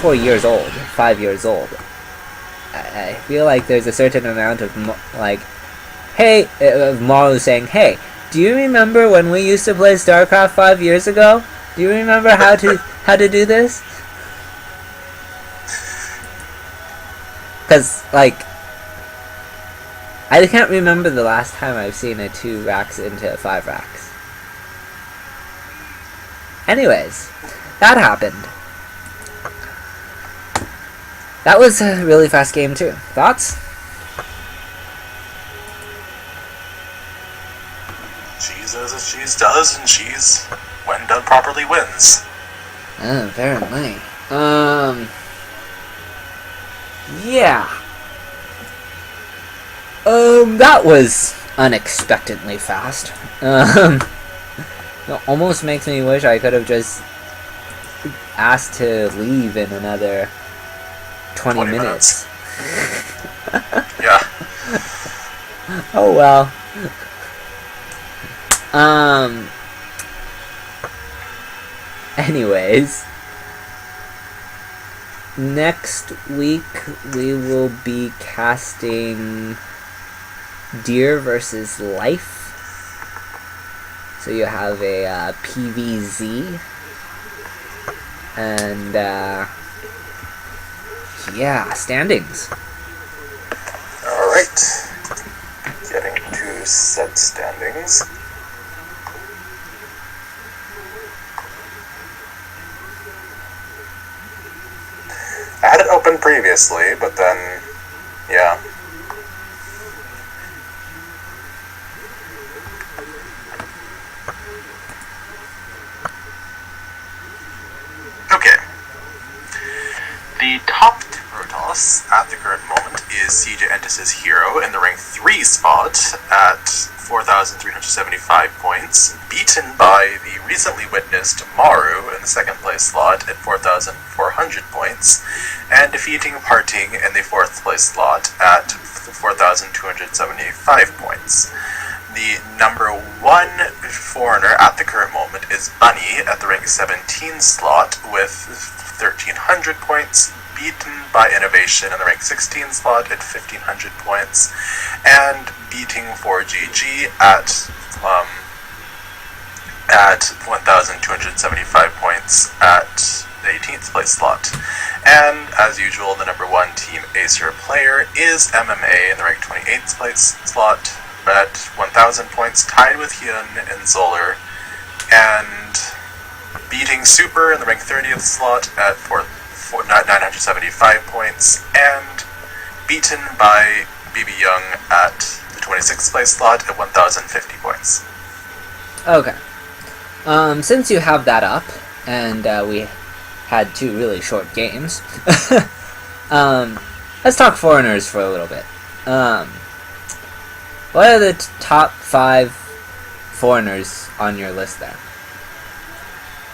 4 years old, 5 years old. I feel like there's a certain amount of like, hey, of Maru saying, hey, do you remember when we used to play StarCraft 5 years ago? Do you remember how to do this? Because, like, I can't remember the last time I've seen a 2 racks into 5 racks. Anyways, that happened. That was a really fast game too. Thoughts? Cheese does as cheese does, and cheese, when done properly, wins. Apparently. Yeah. That was unexpectedly fast. It almost makes me wish I could have just asked to leave in another 20 minutes. Yeah. Oh well. Anyways, next week we will be casting Deer versus Life. So you have a PVZ, and yeah, standings. Alright. Getting to set standings. I had it open previously, but then, yeah. Okay. The top Protoss at the current moment is CJ Entis' Hero in the rank 3 spot at 4,375 points, beaten by the recently witnessed Maru in the second place slot at 4,400 points, and defeating Parting in the fourth place slot at 4,275 points. The number 1 foreigner at the current moment is Bunny at the rank 17 slot with 1,300 points, beaten by Innovation in the rank 16 slot at 1,500 points, and beating 4GG at 1,275 points at the 18th place slot. And, as usual, the number 1 Team Aiur player is MMA in the rank 28th place slot at 1,000 points, tied with Hyun and Zoller, and beating Super in the rank 30th slot at 975 points, and beaten by BB Young at the 26th place slot at 1,050 points. Okay. Since you have that up, and we had 2 really short games, let's talk foreigners for a little bit. What are the top 5 foreigners on your list there?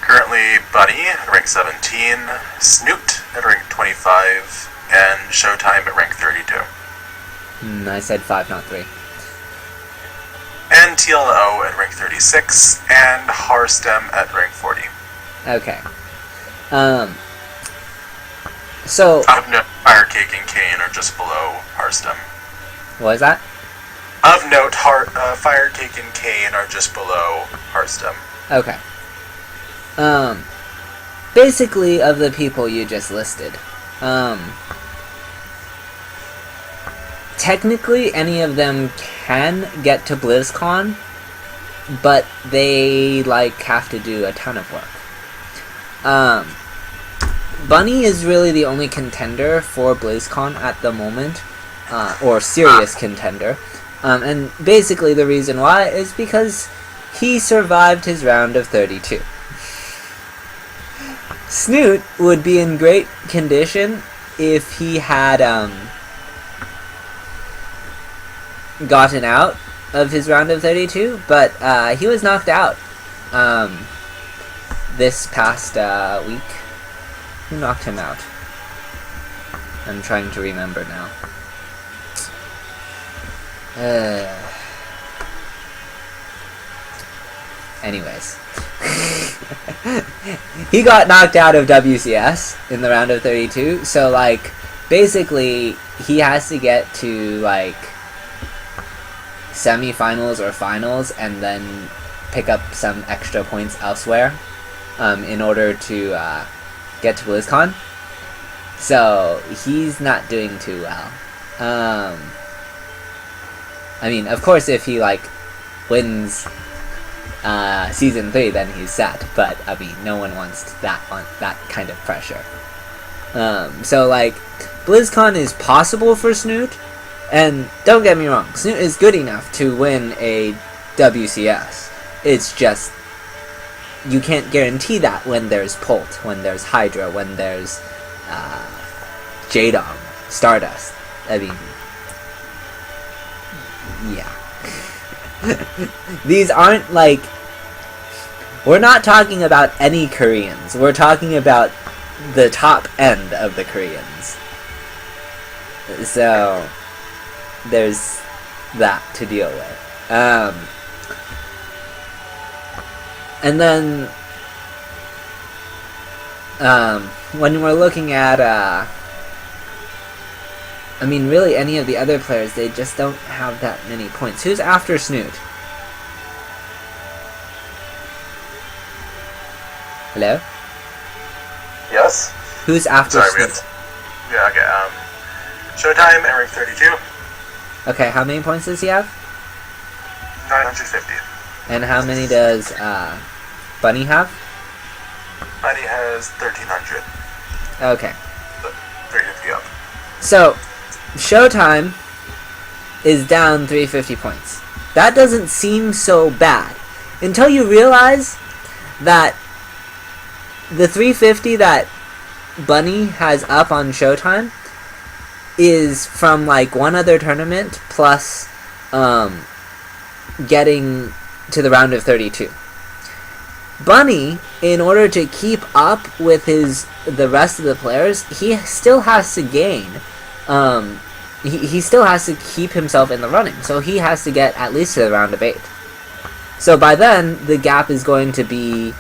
Currently, Bunny at rank 17, Snoot at rank 25, and Showtime at rank 32. I said 5, not 3. And TLO at rank 36, and Harstem at rank 40. Okay. So... Of note, Firecake and Kane are just below Harstem. What is that? Of note, Firecake and Kane are just below Harstem. Okay. Basically, of the people you just listed, technically any of them can get to BlizzCon, but they, have to do a ton of work. Bunny is really the only contender for BlizzCon at the moment, or serious contender, and basically the reason why is because he survived his round of 32. Snoot would be in great condition if he had gotten out of his round of 32, but he was knocked out this past week. Who knocked him out? I'm trying to remember now. Anyways. he got knocked out of WCS in the round of 32, so like basically he has to get to like semifinals or finals and then pick up some extra points elsewhere in order to get to BlizzCon. So he's not doing too well. I mean, of course, if he like wins season 3, then he's set. But I mean, no one wants that kind of pressure. So like, BlizzCon is possible for Snoot, and don't get me wrong, Snoot is good enough to win a WCS. It's just you can't guarantee that when there's Pult, when there's Hydra, when there's Jadong, Stardust. I mean, yeah. These aren't like... We're not talking about any Koreans. We're talking about the top end of the Koreans. So, there's that to deal with. And then, when we're looking at, I mean, really any of the other players, they just don't have that many points. Who's after Snoot? Hello? Yes? Who's after Sorry, Snoot? Yeah, okay, Showtime at rank 32. Okay, how many points does he have? 950. And how many does, Bunny have? Bunny has 1300. Okay. 350 up. So, Showtime is down 350 points. That doesn't seem so bad until you realize that the 350 that Bunny has up on Showtime is from like one other tournament plus getting to the round of 32. Bunny, in order to keep up with the rest of the players, he still has to gain. He still has to keep himself in the running, so he has to get at least to the round of 8. So by then, the gap is going to be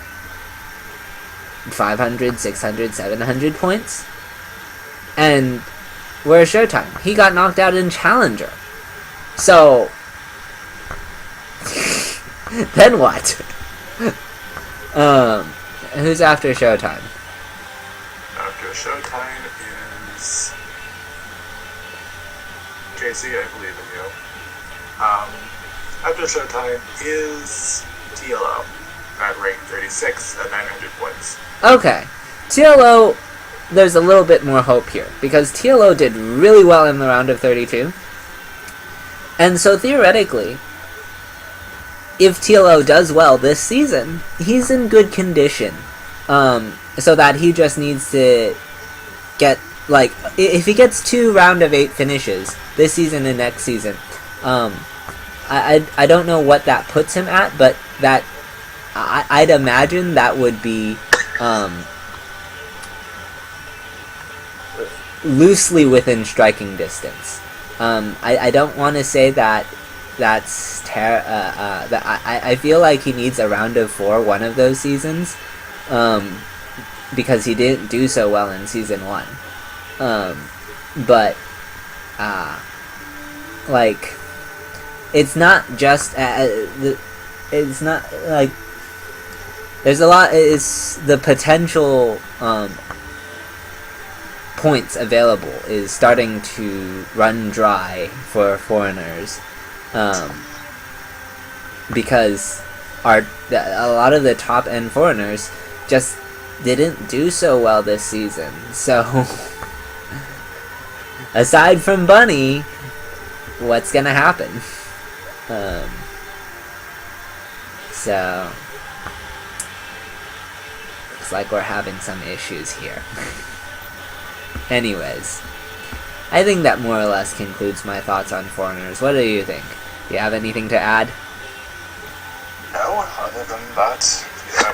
500, 600, 700 points. And where's Showtime? He got knocked out in Challenger. So, then what? Who's after Showtime? After Showtime is JC, I believe in you. After Showtime is TLO at rank 36 at 900 points. Okay. TLO, there's a little bit more hope here, because TLO did really well in the round of 32. And so theoretically, if TLO does well this season, he's in good condition. So that he just needs to get, like, if he gets 2 round of 8 finishes this season and next season, I don't know what that puts him at, but that I'd imagine that would be loosely within striking distance. I don't want to say that that's I feel like he needs a round of 4 one of those seasons, because he didn't do so well in season 1. But like, it's not just it's not like there's a lot. It's the potential points available is starting to run dry for foreigners, because a lot of the top end foreigners just didn't do so well this season. So aside from Bunny, what's gonna happen? So looks like we're having some issues here. Anyways, I think that more or less concludes my thoughts on foreigners. What do you think? Do you have anything to add? No, other than that,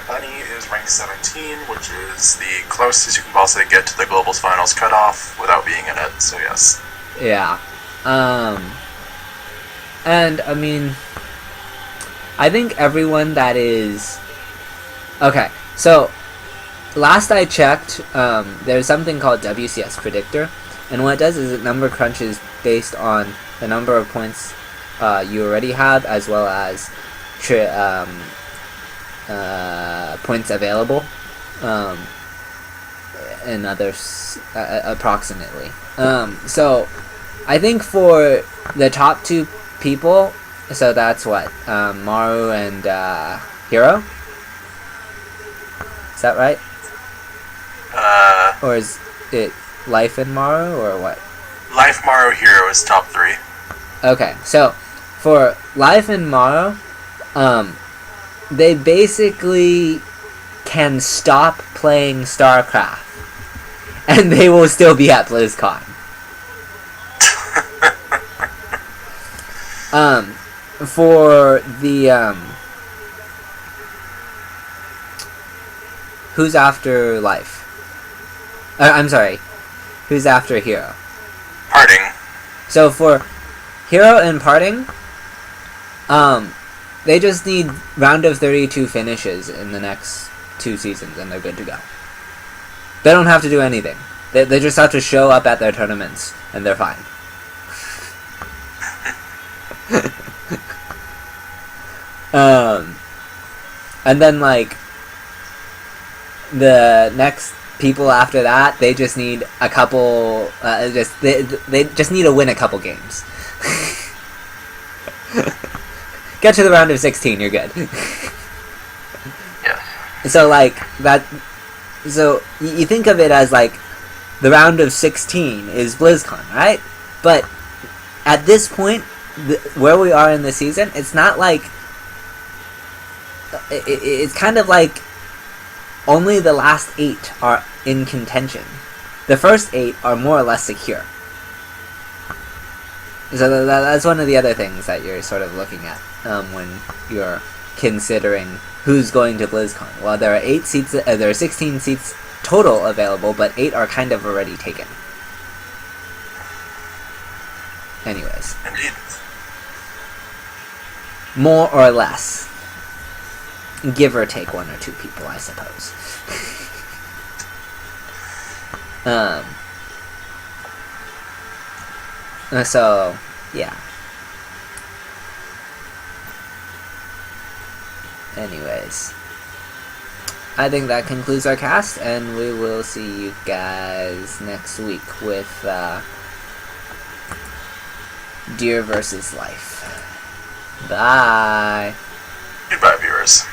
Bunny is rank 17, which is the closest you can possibly get to the Globals Finals cutoff without being in it, so yes. Yeah. And, I mean, I think everyone that is Okay, so last I checked, there's something called WCS Predictor, and what it does is it number crunches based on the number of points you already have, as well as points available, and others approximately. So I think for the top two people, so that's what, Maru and Hiro. Is that right? Or is it Life and Maru, or what? Life, Maru, Hero is top 3. Okay, so for Life and Maru, they basically can stop playing StarCraft, and they will still be at BlizzCon. For the who's after Life? I'm sorry, who's after Hero? Parting. So for Hero and Parting, they just need round of 32 finishes in the next 2 seasons, and they're good to go. They don't have to do anything. They just have to show up at their tournaments, and they're fine. And then, like, the next people after that, they just need a couple, they just need to win a couple games. Get to the round of 16, you're good. Yeah. So, like, that, so you think of it as, like, the round of 16 is BlizzCon, right? But at this point, where we are in the season, it's not like, it's kind of like only the last 8 are in contention. The first 8 are more or less secure. So that's one of the other things that you're sort of looking at when you're considering who's going to BlizzCon. Well, there are 8 seats. There are 16 seats total available, but 8 are kind of already taken. Anyways, Indeed. more or less. Give or take 1 or 2 people, I suppose. So, yeah. Anyways, I think that concludes our cast, and we will see you guys next week with Deer versus Life. Bye! Goodbye, viewers.